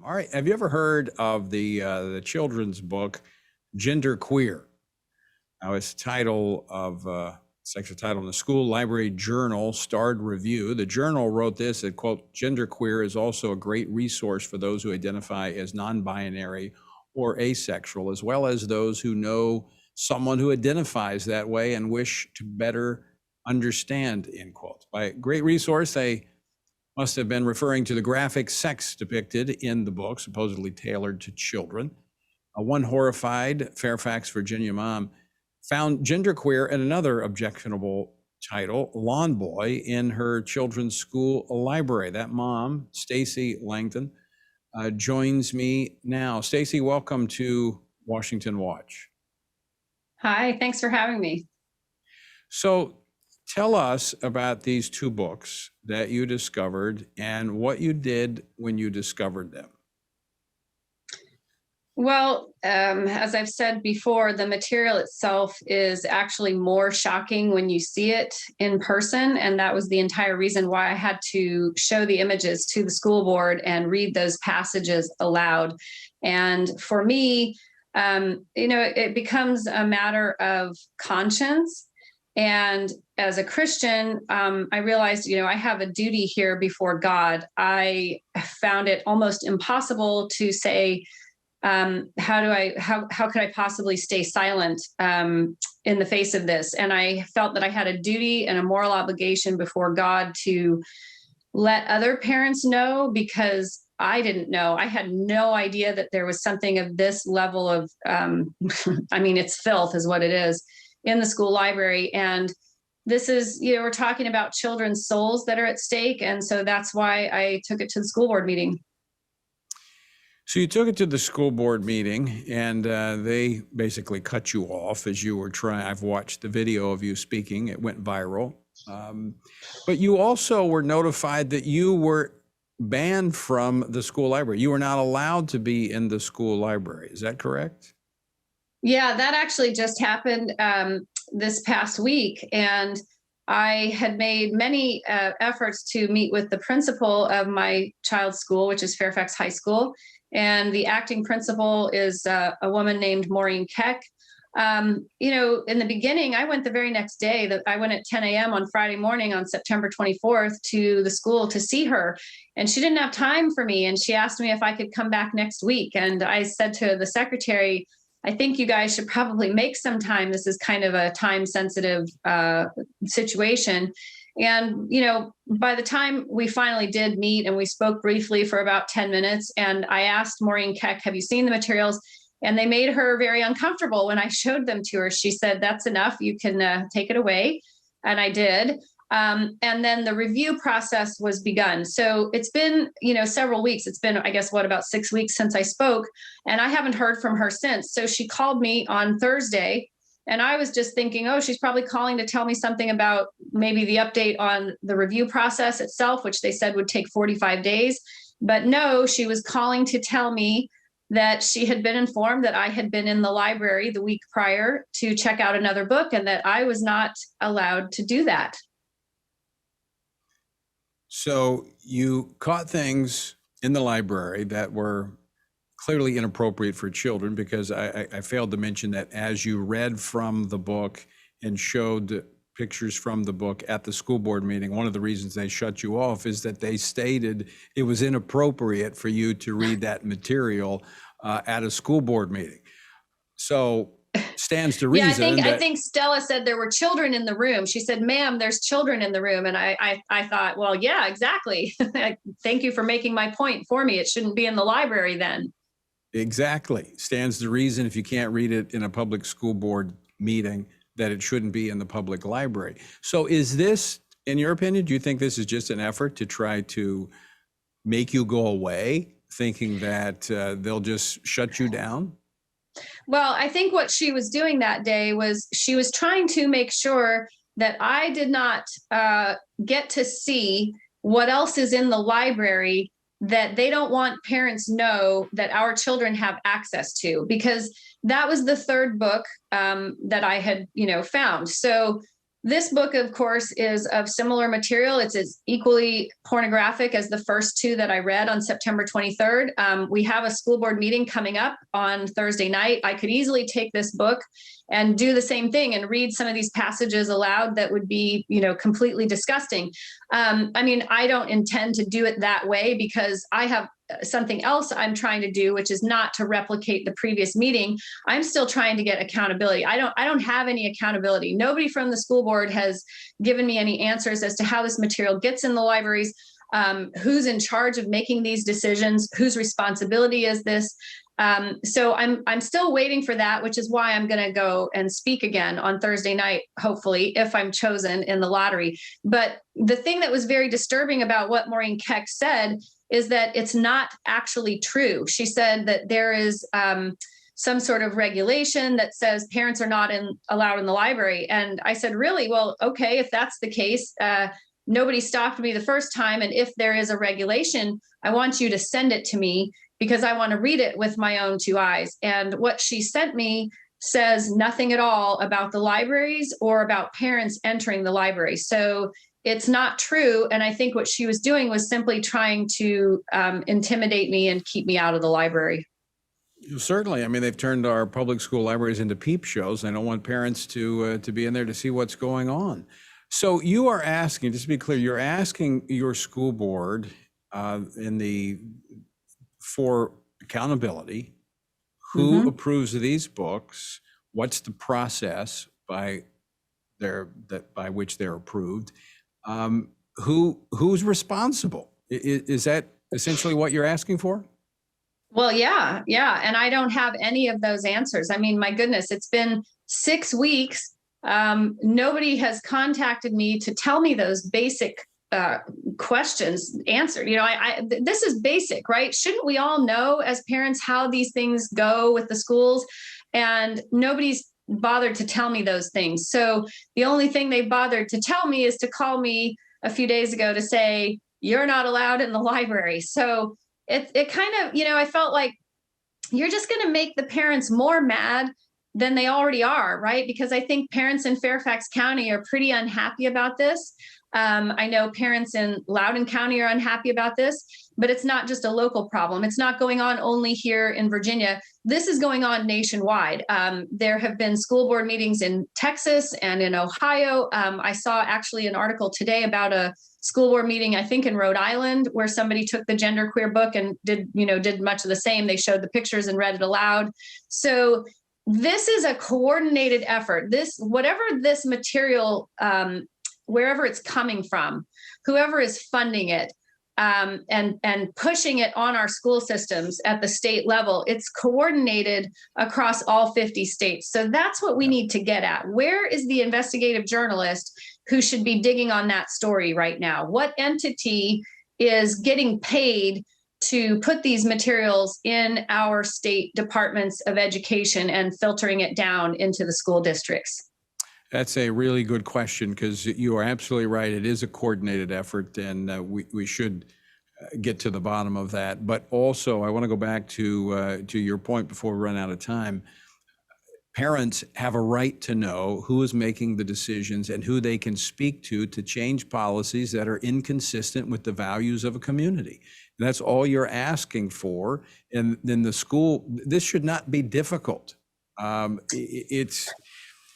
All right. Have you ever heard of the children's book Gender Queer? Now, it's section title in the School Library Journal Starred Review. The journal wrote this, that, quote, "Gender Queer is also a great resource for those who identify as non-binary or asexual, as well as those who know someone who identifies that way and wish to better understand," end quote. By great resource, they must have been referring to the graphic sex depicted in the book, supposedly tailored to children. One horrified Fairfax, Virginia mom found genderqueer in another objectionable title, Lawn Boy, in her children's school library. That mom, Stacy Langton, joins me now. Stacy, welcome to Washington Watch. Hi, thanks for having me. So tell us about these two books that you discovered and what you did when you discovered them. Well, as I've said before, the material itself is actually more shocking when you see it in person. And that was the entire reason why I had to show the images to the school board and read those passages aloud. And for me, it becomes a matter of conscience. And as a Christian, I realized, I have a duty here before God. I found it almost impossible to say, how could I possibly stay silent in the face of this? And I felt that I had a duty and a moral obligation before God to let other parents know, because I didn't know. I had no idea that there was something of this level of, it's filth is what it is, in the school library. And this is, we're talking about children's souls that are at stake. And so that's why I took it to the school board meeting. So you took it to the school board meeting, and they basically cut you off as you were trying. I've watched the video of you speaking. It went viral. But you also were notified that you were banned from the school library. You were not allowed to be in the school library. Is that correct? Yeah, that actually just happened this past week. And I had made many efforts to meet with the principal of my child's school, which is Fairfax High School. And the acting principal is a woman named Maureen Keck. In the beginning, I went the very next day. That I went at 10 a.m. on Friday morning on September 24th to the school to see her. And she didn't have time for me. And she asked me if I could come back next week. And I said to the secretary, I think you guys should probably make some time. This is kind of a time-sensitive situation. And, by the time we finally did meet and we spoke briefly for about 10 minutes, and I asked Maureen Keck, have you seen the materials? And they made her very uncomfortable when I showed them to her. She said, that's enough. You can take it away. And I did. And then the review process was begun. So it's been, several weeks. It's been, I guess, about 6 weeks since I spoke, and I haven't heard from her since. So she called me on Thursday, and I was just thinking, oh, she's probably calling to tell me something about maybe the update on the review process itself, which they said would take 45 days. But no, she was calling to tell me that she had been informed that I had been in the library the week prior to check out another book, and that I was not allowed to do that. So you caught things in the library that were clearly inappropriate for children, because I failed to mention that as you read from the book and showed pictures from the book at the school board meeting, one of the reasons they shut you off is that they stated it was inappropriate for you to read that material at a school board meeting. So stands to reason. I think Stella said there were children in the room. She said, ma'am, there's children in the room. And I thought, well, yeah, exactly. Thank you for making my point for me. It shouldn't be in the library then. Exactly. Stands to reason, if you can't read it in a public school board meeting, that it shouldn't be in the public library. So is this, in your opinion, do you think this is just an effort to try to make you go away, thinking that they'll just shut you down? Well, I think what she was doing that day was she was trying to make sure that I did not get to see what else is in the library that they don't want parents know that our children have access to, because that was the third book that I had, found. So This book, of course, is of similar material. It's as equally pornographic as the first two that I read on September 23rd. We have a school board meeting coming up on Thursday night. I could easily take this book and do the same thing and read some of these passages aloud that would be, completely disgusting. I mean, I don't intend to do it that way because I have something else I'm trying to do, which is not to replicate the previous meeting. I'm still trying to get accountability. I don't have any accountability. Nobody from the school board has given me any answers as to how this material gets in the libraries, who's in charge of making these decisions, whose responsibility is this. So I'm still waiting for that, which is why I'm going to go and speak again on Thursday night, hopefully, if I'm chosen in the lottery. But the thing that was very disturbing about what Maureen Keck said is that it's not actually true. She said that there is some sort of regulation that says parents are not allowed in the library. And I said, really? Well, okay, if that's the case, nobody stopped me the first time. And if there is a regulation, I want you to send it to me because I want to read it with my own two eyes. And what she sent me says nothing at all about the libraries or about parents entering the library. So it's not true. And I think what she was doing was simply trying to intimidate me and keep me out of the library. Certainly. I mean, they've turned our public school libraries into peep shows. They don't want parents to be in there to see what's going on. So you are asking, just to be clear, you're asking your school board for accountability, who approves of these books, what's the process by which they're approved, who's responsible? Is that essentially what you're asking for? Well, yeah. And I don't have any of those answers. I mean, my goodness, it's been 6 weeks. Nobody has contacted me to tell me those basic questions answered. This is basic, right? Shouldn't we all know as parents how these things go with the schools? And nobody's bothered to tell me those things. So the only thing they bothered to tell me is to call me a few days ago to say, you're not allowed in the library. So it kind of, I felt like you're just going to make the parents more mad than they already are, right? Because I think parents in Fairfax County are pretty unhappy about this. I know parents in Loudoun County are unhappy about this, but it's not just a local problem. It's not going on only here in Virginia. This is going on nationwide. There have been school board meetings in Texas and in Ohio. I saw actually an article today about a school board meeting, I think in Rhode Island, where somebody took the genderqueer book and did much of the same. They showed the pictures and read it aloud. So this is a coordinated effort. Whatever this material, wherever it's coming from, whoever is funding it, and pushing it on our school systems at the state level, it's coordinated across all 50 states. So that's what we need to get at. Where is the investigative journalist who should be digging on that story right now? What entity is getting paid to put these materials in our state departments of education and filtering it down into the school districts? That's a really good question, because you are absolutely right. It is a coordinated effort, and we should get to the bottom of that. But also, I want to go back to your point before we run out of time. Parents have a right to know who is making the decisions and who they can speak to change policies that are inconsistent with the values of a community. And that's all you're asking for. And then the school, this should not be difficult.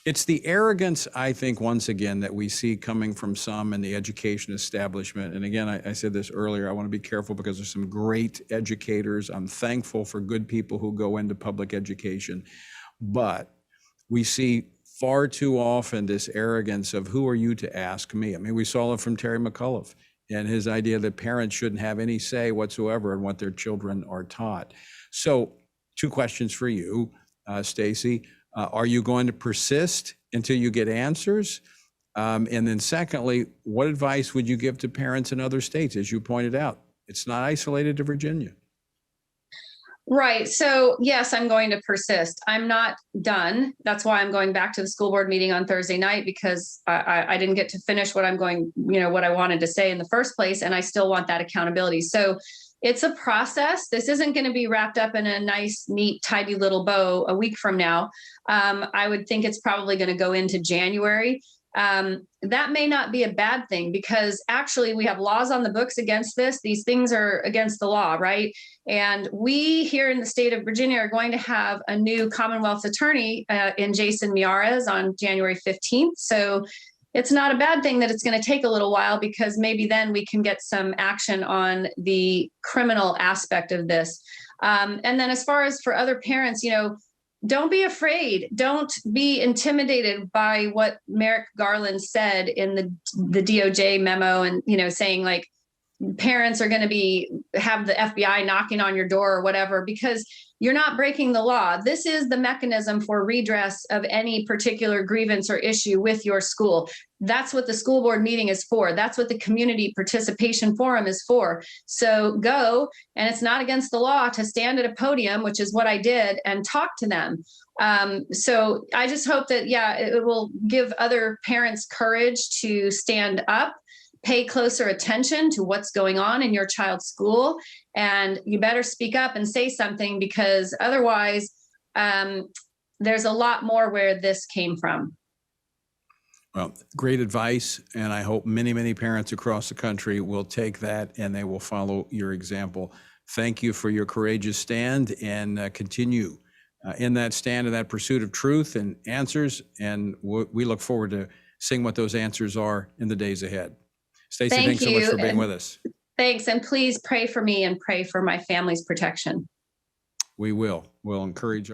It's the arrogance, I think, once again, that we see coming from some in the education establishment. And again, I said this earlier, I want to be careful because there's some great educators. I'm thankful for good people who go into public education. But we see far too often this arrogance of, who are you to ask me? I mean, we saw it from Terry McAuliffe and his idea that parents shouldn't have any say whatsoever in what their children are taught. So 2 questions for you, Stacy. Are you going to persist until you get answers? And then secondly, what advice would you give to parents in other states? As you pointed out, it's not isolated to Virginia. Right. So yes, I'm going to persist. I'm not done. That's why I'm going back to the school board meeting on Thursday night, because I didn't get to finish what I wanted to say in the first place. And I still want that accountability. So it's a process. This isn't going to be wrapped up in a nice, neat, tidy little bow a week from now. I would think it's probably going to go into January. that may not be a bad thing, because actually we have laws on the books against this. These things are against the law, right? And we here in the state of Virginia are going to have a new Commonwealth attorney in Jason Miyares on January 15th. So it's not a bad thing that it's going to take a little while, because maybe then we can get some action on the criminal aspect of this. And then as far as for other parents, don't be afraid. Don't be intimidated by what Merrick Garland said in the DOJ memo, and, saying like parents are going to have the FBI knocking on your door or whatever, because you're not breaking the law. This is the mechanism for redress of any particular grievance or issue with your school. That's what the school board meeting is for. That's what the community participation forum is for. So go, and it's not against the law to stand at a podium, which is what I did, and talk to them. So I just hope that, it will give other parents courage to stand up, pay closer attention to what's going on in your child's school, and you better speak up and say something, because otherwise there's a lot more where this came from. Well, great advice, and I hope many, many parents across the country will take that and they will follow your example. Thank you for your courageous stand, and continue in that stand and that pursuit of truth and answers, and we look forward to seeing what those answers are in the days ahead. Stacy, thanks so much for being with us. Thanks, and please pray for me and pray for my family's protection. We will. We'll encourage our